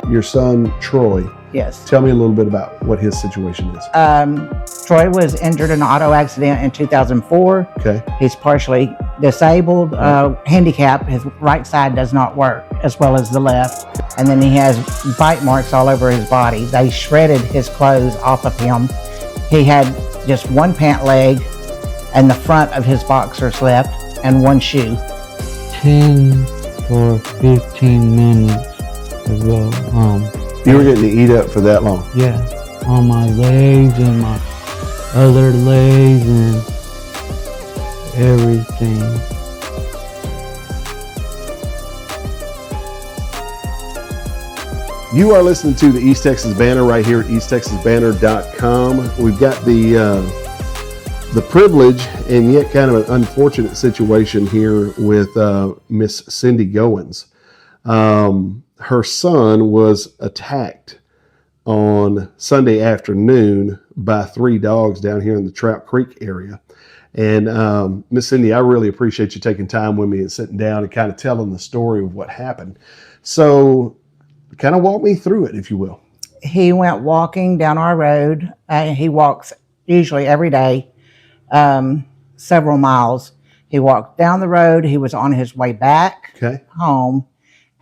your son, Troy. Yes. Tell me a little bit about what his situation is. Troy was injured in an auto accident in 2004. Okay. He's partially disabled, handicapped. His right side does not work as well as the left. And then he has bite marks all over his body. They shredded his clothes off of him. He had just one pant leg and the front of his boxers left and one shoe. 10 or 15 minutes to go home. You were getting to eat up for that long? Yeah, on my legs and my other legs and everything. You are listening to the East Texas Banner right here at easttexasbanner.com. We've got the privilege and yet kind of an unfortunate situation here with Miss Cindy Goynes. Her son was attacked on Sunday afternoon by 3 dogs down here in the Trout Creek area. And Miss Cindy, I really appreciate you taking time with me and sitting down and kind of telling the story of what happened. So kind of walk me through it, if you will. He went walking down our road. He walks usually every day, several miles. He walked down the road. He was on his way back home,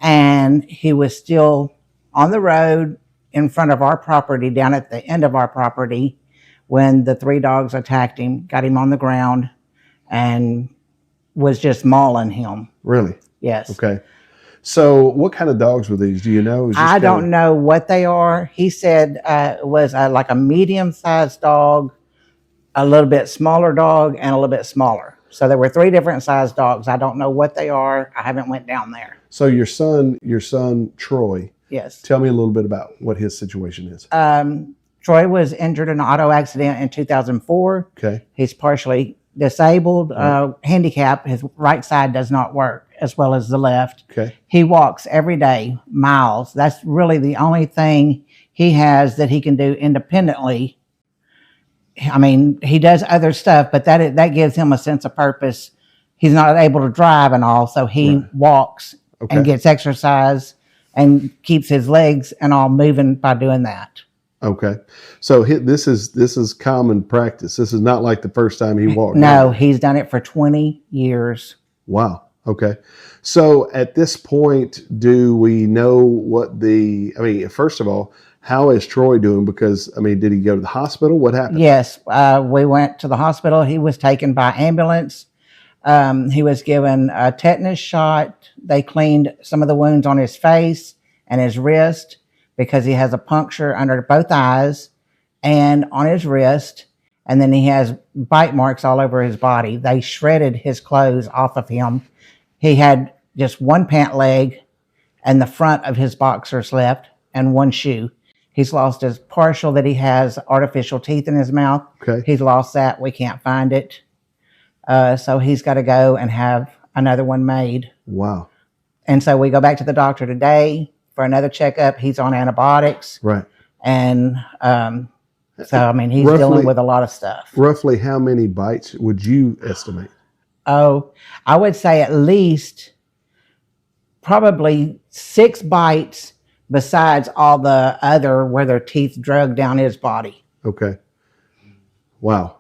and he was still on the road in front of our property, down at the end of our property, when the 3 dogs attacked him, got him on the ground, and was just mauling him. Really? Yes. Okay. So what kind of dogs were these? Do you know? I don't know what they are. He said it was like a medium-sized dog, a little bit smaller dog, and a little bit smaller. So there were 3 different sized dogs. I don't know what they are. I haven't went down there. So your son, Troy. Yes. Tell me a little bit about what his situation is. Troy was injured in an auto accident in 2004. Okay. He's partially disabled, handicapped. His right side does not work as well as the left. Okay. He walks every day, miles. That's really the only thing he has that he can do independently. I mean, he does other stuff, but that gives him a sense of purpose. He's not able to drive and all, so he walks and gets exercise and keeps his legs and all moving by doing that. Okay. So this is common practice. This is not like the first time he walked. No, he's done it for 20 years. Wow. Okay. So at this point, do we know first of all, how is Troy doing? Because, did he go to the hospital? What happened? Yes. We went to the hospital. He was taken by ambulance. He was given a tetanus shot. They cleaned some of the wounds on his face and his wrist because he has a puncture under both eyes and on his wrist. And then he has bite marks all over his body. They shredded his clothes off of him. He had just one pant leg and the front of his boxers left and one shoe. He's lost his partial that he has artificial teeth in his mouth. Okay. He's lost that. We can't find it. So he's got to go and have another one made. Wow. And so we go back to the doctor today for another checkup. He's on antibiotics. Right. And he's dealing with a lot of stuff. Roughly how many bites would you estimate? Oh, I would say at least probably 6 bites besides all the other where their teeth drug down his body. Okay. Wow.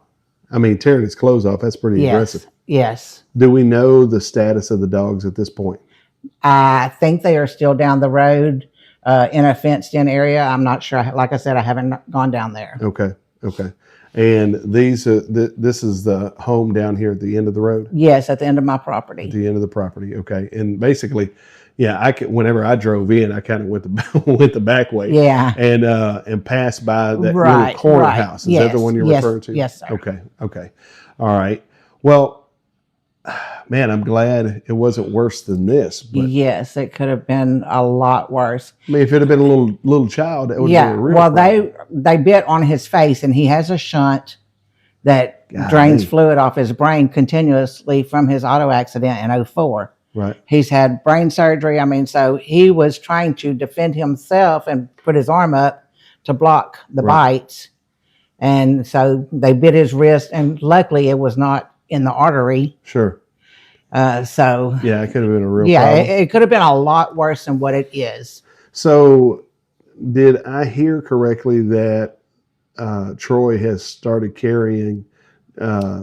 Tearing his clothes off, that's pretty aggressive. Yes. Do we know the status of the dogs at this point? I think they are still down the road in a fenced-in area. I'm not sure. Like I said, I haven't gone down there. Okay. And this is the home down here at the end of the road? Yes, at the end of my property. At the end of the property, okay. And basically, whenever I drove in, I kind of went the back way. Yeah. And passed by that little corner house. Is that the one you're referring to? Yes, sir. Okay. All right. Well, man, I'm glad it wasn't worse than this. But, yes, it could have been a lot worse. If it had been a little child, that would have been a real problem. They bit on his face, and he has a shunt that drains fluid off his brain continuously from his auto accident in 2004. Right. He's had brain surgery. So he was trying to defend himself and put his arm up to block the bites. And so they bit his wrist, and luckily it was not in the artery. Sure. It could have been a real problem. It could have been a lot worse than what it is. So did I hear correctly that Troy has started carrying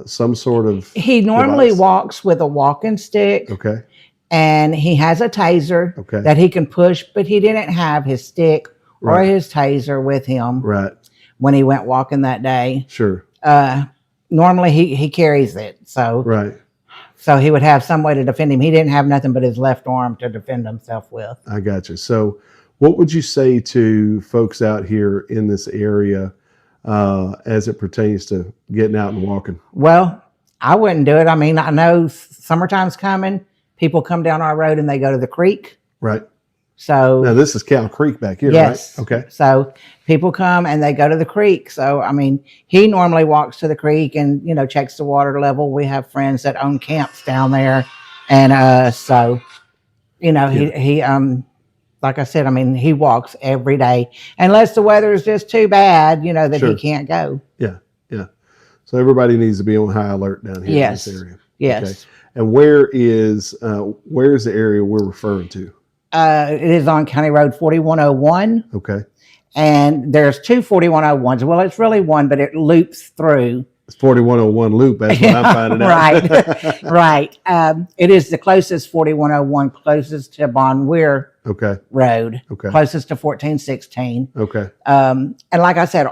some sort of He normally device? walks with a walking stick, Okay. and he has a taser Okay. that he can push, but he didn't have his stick or Right. his taser with him Right. when he went walking that day. Sure. Normally he carries it, so Right. he would have some way to defend him. He didn't have nothing but his left arm to defend himself with. I got you. So, what would you say to folks out here in this area as it pertains to getting out and walking? Well, I wouldn't do it. I mean, I know summertime's coming. People come down our road and they go to the creek. Right. So Now, this is Cow Creek back here, yes. right? Okay. So people come and they go to the creek. So, I mean, he normally walks to the creek and, checks the water level. We have friends that own camps down there. And so, he like I said, I mean, he walks every day unless the weather is just too bad, that Sure. he can't go. Yeah. Yeah. So everybody needs to be on high alert down here Yes. in this area. Yes. Okay. And where's the area we're referring to? It is on County Road 4101. Okay. And there's two 4101s. Well, it's really one, but it loops through. It's 4101 loop. That's what I'm finding out. Right. It is the closest 4101, closest to Von Weir Okay. Road, Okay. closest to 1416. Okay. And like I said,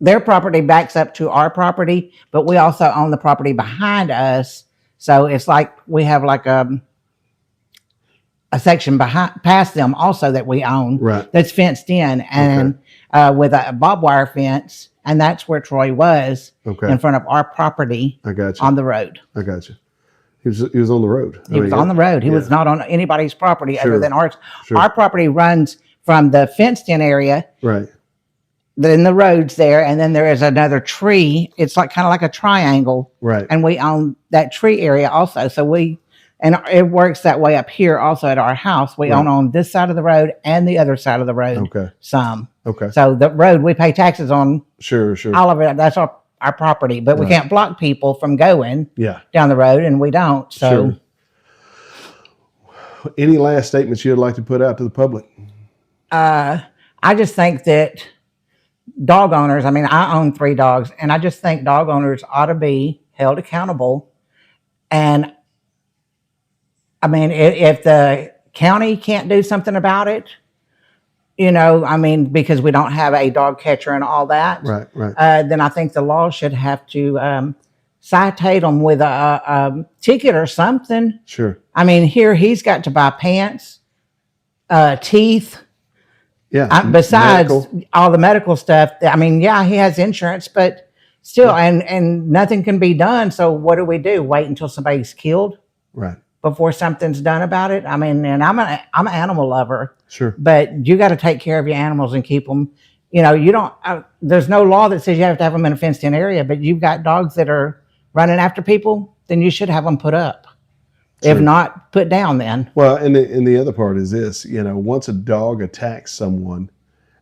their property backs up to our property, but we also own the property behind us. So it's like we have like a section past them also that we own, Right. that's fenced in and with a barbed wire fence. And that's where Troy was, Okay. in front of our property I got you. on the road. I got you. He was on the road. He was on the road. He yeah. was not on anybody's property Sure. other than ours. Sure. Our property runs from the fenced in area, Right. then the road's there, and then there is another tree. It's like kind of like a triangle, Right. and we own that tree area also. So and it works that way up here also at our house. We Right. own on this side of the road and the other side of the road. Okay. Some. Okay. So the road we pay taxes on, Sure. Sure. all of it. That's our property, but we Right. can't block people from going Yeah. down the road, and we don't. So. Sure. Any last statements you'd like to put out to the public? I just think that dog owners, I mean, I own 3 dogs, and I just think dog owners ought to be held accountable. And I mean, if the county can't do something about it, I mean, because we don't have a dog catcher and all that, Right. Right. then I think the law should have to citate them with a ticket or something. Sure. I mean, here he's got to buy pants, teeth, Yeah. besides Medical. all the medical stuff. I mean, yeah, he has insurance, but still, and nothing can be done. So what do we do? Wait until somebody's killed Right. before something's done about it? I mean, and I'm an animal lover, Sure. but you got to take care of your animals and keep them. You don't. There's no law that says you have to have them in a fenced-in area, but you've got dogs that are running after people, then you should have them put up. Sure. If not, put down then. Well, and the other part is this, once a dog attacks someone,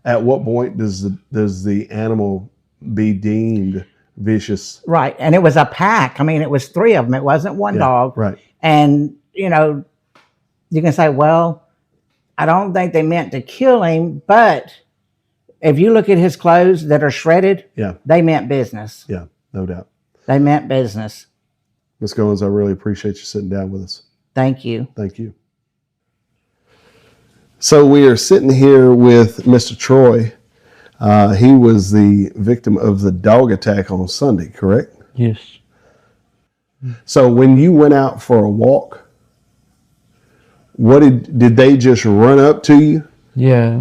at what point does the animal be deemed vicious? Right. And it was a pack. I mean, it was 3 of them. It wasn't one Yeah, dog. right. And, you can say, well, I don't think they meant to kill him, but if you look at his clothes that are shredded, Yeah. they meant business. Yeah, no doubt. They meant business. Ms. Goynes, I really appreciate you sitting down with us. Thank you. Thank you. So we are sitting here with Mr. Troy. He was the victim of the dog attack on Sunday, correct? Yes. So when you went out for a walk, what did they just run up to you? Yeah.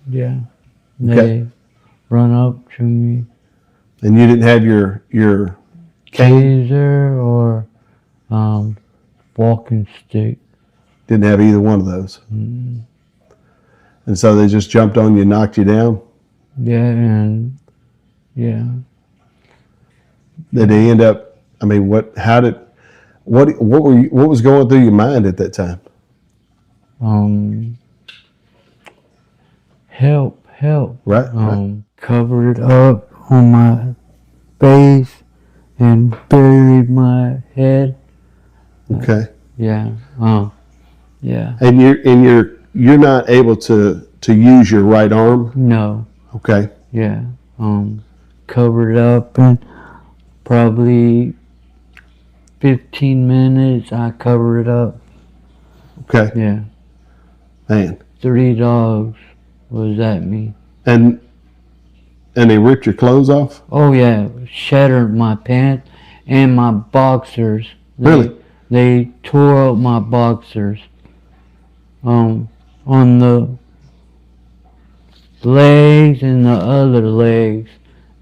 Yeah. They Okay. run up to me. And you didn't have your cane? Taser or walking stick. Didn't have either one of those. Mm. And so they just jumped on you, knocked you down. Yeah, and yeah. Did they end up? I mean, what was going through your mind at that time? Help. Right. Covered it up on my face and buried my head. Okay. Yeah. Yeah. And you're not able to to use your right arm? No. Okay. Yeah. Covered up in probably 15 minutes. I covered it up. Okay. Yeah. Man. 3 dogs was at me. And they ripped your clothes off? Oh yeah, shattered my pants and my boxers. Really? They tore up my boxers. On the legs and the other legs,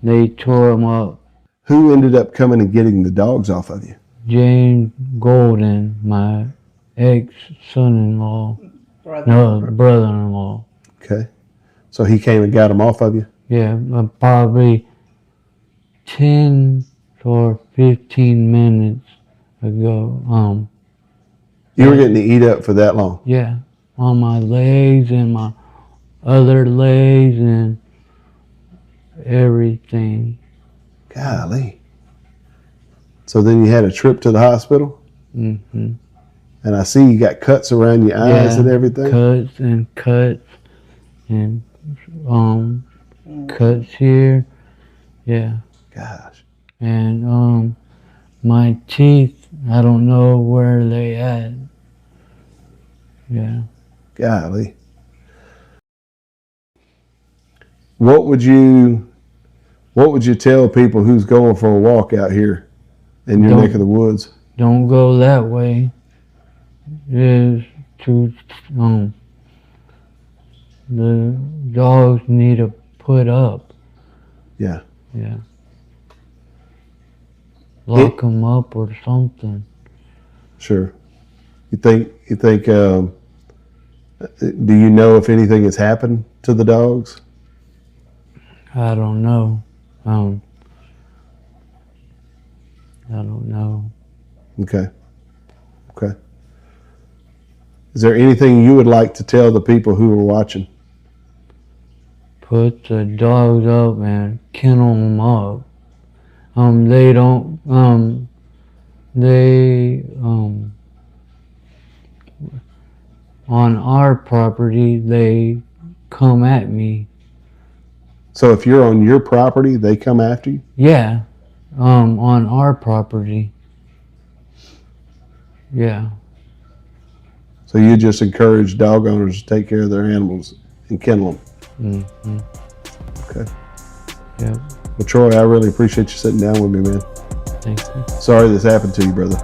they tore them up. Who ended up coming and getting the dogs off of you? James Golden, my ex-son-in-law, no, brother-in-law. Okay. So he came and got them off of you? Yeah, probably 10 or 15 minutes ago. You were getting to eat up for that long? Yeah, on my legs and my other legs and everything. Golly. So then you had a trip to the hospital? Mm-hmm. And I see you got cuts around your eyes and everything? Cuts and cuts here. Yeah. Gosh. And my teeth, I don't know where they at. Yeah. Golly. What would you tell people who's going for a walk out here in your neck of the woods? Don't go that way. Is to the dogs need to put up. Yeah. Yeah. Lock them up or something. Sure. You think do you know if anything has happened to the dogs? I don't know. I don't know. Okay. Okay. Is there anything you would like to tell the people who are watching? Put the dogs up and kennel them up. They don't, on our property, they come at me. So if you're on your property, they come after you? Yeah, on our property. Yeah. So you just encourage dog owners to take care of their animals and kennel them? Mm-hmm. Okay. Yep. Well, Troy, I really appreciate you sitting down with me, man. Thank you. Sorry this happened to you, brother.